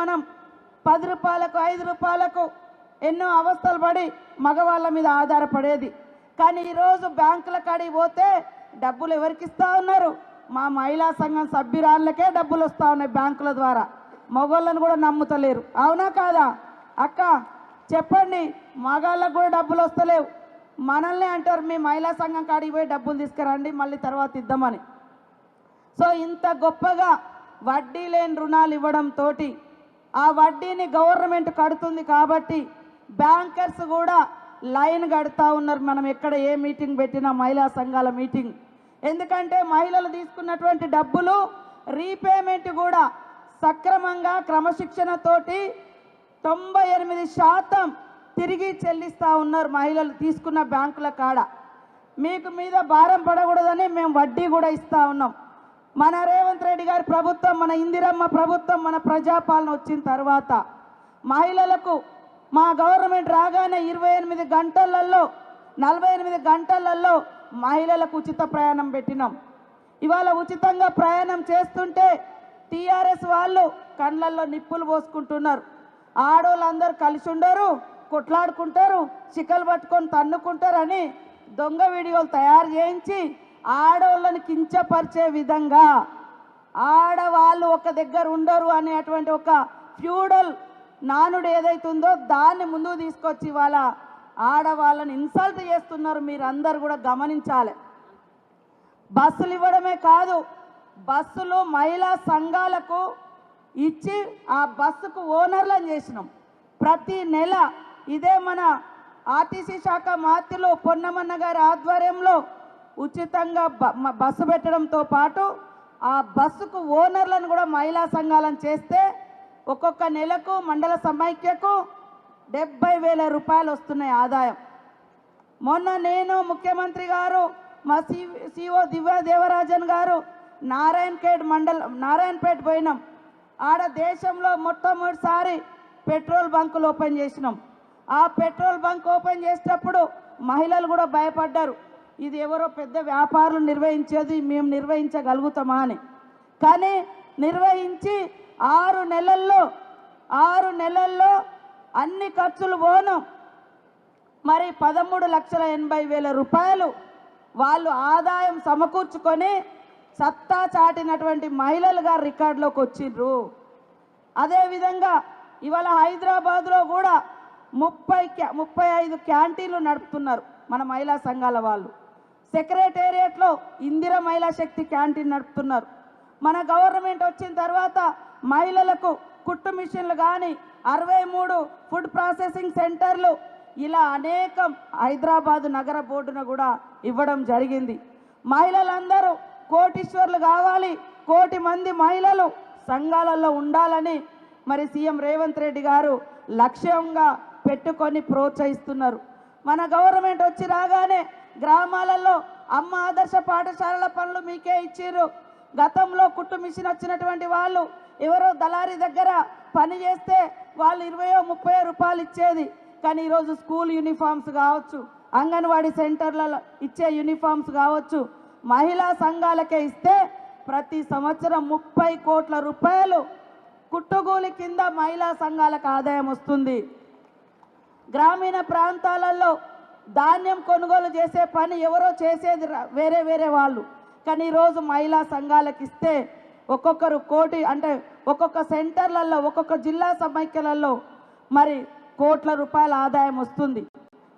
మనం 10 రూపాయలకు 5 రూపాయలకు ఎన్నో అవస్థలు పడి మగవాళ్ళ మీద ఆధారపడేది. కానీ ఈరోజు బ్యాంకుల కాడికి పోతే డబ్బులు ఎవరికి ఇస్తూ ఉన్నారు? మా మహిళా సంఘం సభ్యురాళ్ళకే డబ్బులు వస్తూ ఉన్నాయి బ్యాంకుల ద్వారా. మగవాళ్ళని కూడా నమ్ముతలేరు. అవునా కాదా అక్క? చెప్పండి. మగాళ్ళకు కూడా డబ్బులు వస్తలేవు. మనల్ని అంటారు మీ మహిళా సంఘం కాడికి పోయి డబ్బులు తీసుకురండి మళ్ళీ తర్వాత ఇద్దామని. సో ఇంత గొప్పగా వడ్డీ లేని రుణాలు ఇవ్వడంతో ఆ వడ్డీని గవర్నమెంట్ కడుతుంది కాబట్టి బ్యాంకర్స్ కూడా లైన్ కడుతూ ఉన్నారు. మనం ఎక్కడ ఏ మీటింగ్ పెట్టినా మహిళా సంఘాల మీటింగ్. ఎందుకంటే మహిళలు తీసుకున్నటువంటి డబ్బులు రీపేమెంట్ కూడా సక్రమంగా క్రమశిక్షణతోటి 98% తిరిగి చెల్లిస్తూ ఉన్నారు మహిళలు తీసుకున్న బ్యాంకుల కాడ. మీకు మీద భారం పడకూడదని మేము వడ్డీ కూడా ఇస్తూ ఉన్నాం. మన రేవంత్ రెడ్డి గారి ప్రభుత్వం, మన ఇందిరమ్మ ప్రభుత్వం, మన ప్రజాపాలన వచ్చిన తర్వాత మహిళలకు మా గవర్నమెంట్ రాగానే 28 గంటలలో 48 గంటలలో మహిళలకు ఉచిత ప్రయాణం పెట్టినాం. ఇవాళ ఉచితంగా ప్రయాణం చేస్తుంటే టీఆర్ఎస్ వాళ్ళు కళ్ళల్లో నిప్పులు పోసుకుంటున్నారు. ఆడోళ్ళందరూ కలిసి ఉండరు, కొట్లాడుకుంటారు, చిక్కలు పట్టుకొని తన్నుకుంటారని దొంగ వీడియోలు తయారు చేయించి ఆడవాళ్ళని కించపరిచే విధంగా ఆడవాళ్ళు ఒక దగ్గర ఉండరు అనేటువంటి ఒక ఫ్యూడల్ నానుడు ఏదైతుందో దాన్ని ముందుకు తీసుకొచ్చి వాళ్ళ ఆడవాళ్ళని ఇన్సల్ట్ చేస్తున్నారు. మీరు అందరు కూడా గమనించాలి. బస్సులు ఇవ్వడమే కాదు, బస్సులు మహిళా సంఘాలకు ఇచ్చి ఆ బస్సుకు ఓనర్లను చేసినాం. ప్రతి నెల ఇదే మన ఆర్టీసీ శాఖ మంత్రులు పొన్నమన్న గారి ఆధ్వర్యంలో ఉచితంగా బస్సు పెట్టడంతో పాటు ఆ బస్సుకు ఓనర్లను కూడా మహిళా సంఘాలను చేస్తే ఒక్కొక్క నెలకు మండల సమైక్యకు 70,000 రూపాయలు వస్తున్నాయి ఆదాయం. మొన్న నేను, ముఖ్యమంత్రి గారు, మా సిఓ దివ్య దేవరాజన్ గారు నారాయణపేట పోయినాం. ఆడ దేశంలో మొట్టమొదటిసారి పెట్రోల్ బంకులు ఓపెన్ చేసినాం. ఆ పెట్రోల్ బంక్ ఓపెన్ చేసేటప్పుడు మహిళలు కూడా భయపడ్డారు. ఇది ఎవరో పెద్ద వ్యాపారులు నిర్వహించేది, మేము నిర్వహించగలుగుతామా అని. కానీ నిర్వహించి 6 నెలల్లో అన్ని ఖర్చులు పోను మరి 13,80,000 రూపాయలు వాళ్ళు ఆదాయం సమకూర్చుకొని సత్తా చాటినటువంటి మహిళలుగా రికార్డులోకి వచ్చిండ్రు. అదేవిధంగా ఇవాళ హైదరాబాద్లో కూడా 35 క్యాంటీన్లు నడుపుతున్నారు మన మహిళా సంఘాల వాళ్ళు. సెక్రటేరియట్లో ఇందిరా మహిళా శక్తి క్యాంటీన్ నడుపుతున్నారు. మన గవర్నమెంట్ వచ్చిన తర్వాత మహిళలకు కుట్టు మిషన్లు కానీ 63 ఫుడ్ ప్రాసెసింగ్ సెంటర్లు ఇలా అనేకం హైదరాబాద్ నగర బోర్డున కూడా ఇవ్వడం జరిగింది. మహిళలందరూ కోటీశ్వర్లు కావాలి, 1 కోటి మంది మహిళలు సంఘాలలో ఉండాలని మరి సీఎం రేవంత్ రెడ్డి గారు లక్ష్యంగా పెట్టుకొని ప్రోత్సహిస్తున్నారు. మన గవర్నమెంట్ వచ్చి రాగానే గ్రామాలలో అమ్మ ఆదర్శ పాఠశాలల పనులు మీకే ఇచ్చిర్రు. గతంలో కుట్టు మిషన్ వచ్చినటువంటి వాళ్ళు ఎవరో దళారి దగ్గర పని చేస్తే వాళ్ళు 20-30 రూపాయలు ఇచ్చేది. కానీ ఈరోజు స్కూల్ యూనిఫామ్స్ కావచ్చు, అంగన్వాడీ సెంటర్లలో ఇచ్చే యూనిఫామ్స్ కావచ్చు, మహిళా సంఘాలకే ఇస్తే ప్రతి సంవత్సరం 30 కోట్ల రూపాయలు కుట్టుగూలి కింద మహిళా సంఘాలకు ఆదాయం వస్తుంది. గ్రామీణ ప్రాంతాలలో ధాన్యం కొనుగోలు చేసే పని ఎవరో చేసేది వేరే వాళ్ళు. కానీ ఈరోజు మహిళా సంఘాలకు ఇస్తే ఒక్కొక్కరు కోటి అంటే ఒక్కొక్క సెంటర్లలో ఒక్కొక్క జిల్లా సమైక్యలలో మరి కోట్ల రూపాయల ఆదాయం వస్తుంది.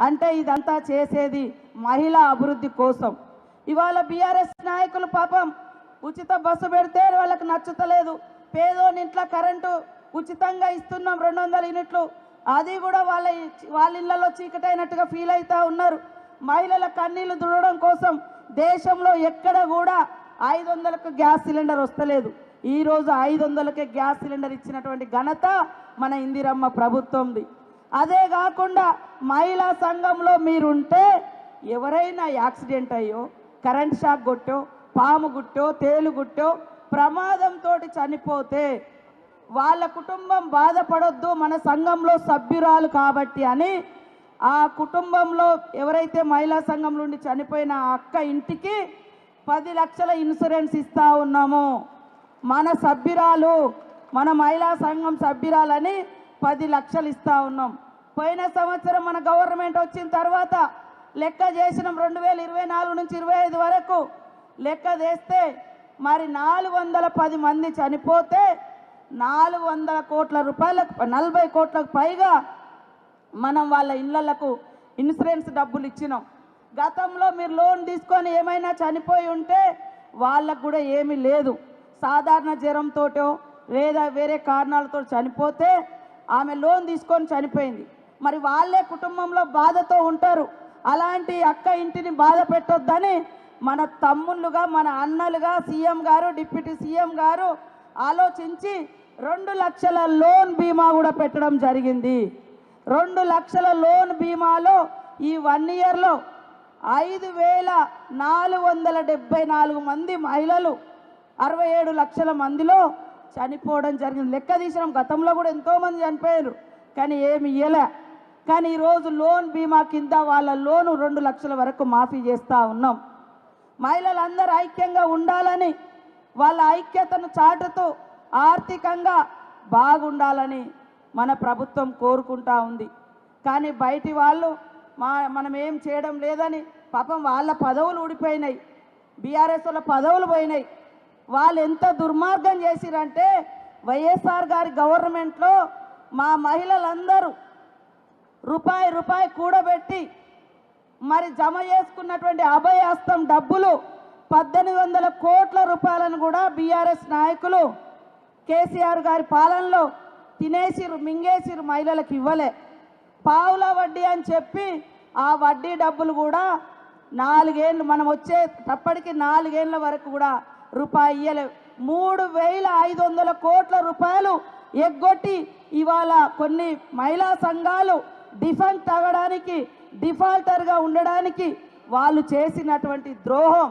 అంటే ఇదంతా చేసేది మహిళా అభివృద్ధి కోసం. ఇవాళ బీఆర్ఎస్ నాయకులు పాపం ఉచిత బస్సు పెడితే వాళ్ళకి నచ్చుతలేదు. పేదోని ఇంట్లో కరెంటు ఉచితంగా ఇస్తున్నాం 200 యూనిట్లు, అది కూడా వాళ్ళ ఇళ్లలో చీకటైనట్టుగా ఫీల్ అవుతూ ఉన్నారు. మహిళల కన్నీళ్లు దుడవడం కోసం దేశంలో ఎక్కడ కూడా 500కు గ్యాస్ సిలిండర్ వస్తలేదు. ఈరోజు 500కే గ్యాస్ సిలిండర్ ఇచ్చినటువంటి ఘనత మన ఇందిరమ్మ ప్రభుత్వంది. అదే కాకుండా మహిళా సంఘంలో మీరుంటే ఎవరైనా యాక్సిడెంట్ అయ్యో, కరెంట్ షాక్ కొట్టో, పాము గుట్టో, తేలు గుట్టో ప్రమాదంతో చనిపోతే వాళ్ళ కుటుంబం బాధపడొద్దు, మన సంఘంలో సభ్యురాలు కాబట్టి అని ఆ కుటుంబంలో ఎవరైతే మహిళా సంఘం నుండి చనిపోయిన ఆ అక్క ఇంటికి 10 లక్షల ఇన్సూరెన్స్ ఇస్తా ఉన్నాము. మన సభ్యురాలు మన మహిళా సంఘం సభ్యురాలని 10 లక్షలు ఇస్తా ఉన్నాం. పోయిన సంవత్సరం మన గవర్నమెంట్ వచ్చిన తర్వాత లెక్క చేసినాం 2024 నుంచి 25 వరకు లెక్క చేస్తే మరి 410 మంది చనిపోతే 400 కోట్ల రూపాయలకు 40 కోట్లకు పైగా మనం వాళ్ళ ఇళ్లకు ఇన్సూరెన్స్ డబ్బులు ఇచ్చినాం. గతంలో మీరు లోన్ తీసుకొని ఏమైనా చనిపోయి ఉంటే వాళ్ళకు కూడా ఏమీ లేదు, సాధారణ జ్వరంతోటో లేదా వేరే కారణాలతో చనిపోతే ఆమె లోన్ తీసుకొని చనిపోయింది. మరి వాళ్ళే కుటుంబంలో బాధతో ఉంటారు. అలాంటి అక్క ఇంటిని బాధ పెట్టొద్దని మన తమ్ముళ్ళుగా మన అన్నలుగా సీఎం గారు డిప్యూటీ సీఎం గారు ఆలోచించి 2 లక్షల లోన్ బీమా కూడా పెట్టడం జరిగింది. 2 లక్షల లోన్ బీమాలో ఈ 1 ఇయర్లో 5,474 మంది మహిళలు 67 లక్షల మందిలో చనిపోవడం జరిగింది. లెక్క తీసినాం. గతంలో కూడా ఎంతోమంది చనిపోయారు కానీ ఏమి ఇయ్యలే. కానీ ఈరోజు లోన్ బీమా కింద వాళ్ళ లోను 2 లక్షల వరకు మాఫీ చేస్తూ ఉన్నాం. మహిళలందరూ ఐక్యంగా ఉండాలని వాళ్ళ ఐక్యతను చాటుతూ ఆర్థికంగా బాగుండాలని మన ప్రభుత్వం కోరుకుంటా ఉంది. కానీ బయటి వాళ్ళు మనం ఏం చేయడం లేదని పాపం వాళ్ళ పదవులు ఊడిపోయినాయి, బీఆర్ఎస్ వాళ్ళ పదవులు పోయినాయి. వాళ్ళు ఎంత దుర్మార్గం చేసిరంటే వైఎస్ఆర్ గారి గవర్నమెంట్లో మా మహిళలందరూ రూపాయి కూడబెట్టి మరి జమ చేసుకున్నటువంటి అభయహస్తం డబ్బులు 1800 కోట్ల రూపాయలను కూడా బీఆర్ఎస్ నాయకులు కేసీఆర్ గారి పాలనలో తినేసిరు, మింగేసిరు, మహిళలకు ఇవ్వలే. పావుల వడ్డీ అని చెప్పి ఆ వడ్డీ డబ్బులు కూడా 4 ఏళ్ళు మనం వచ్చేటప్పటికి 4 ఏళ్ళ వరకు కూడా రూపాయి ఇయ్యలేవు. 3,500 కోట్ల రూపాయలు ఎగ్గొట్టి ఇవాళ కొన్ని మహిళా సంఘాలు డిఫాల్ట్ అవ్వడానికి డిఫాల్టర్గా ఉండడానికి వాళ్ళు చేసినటువంటి ద్రోహం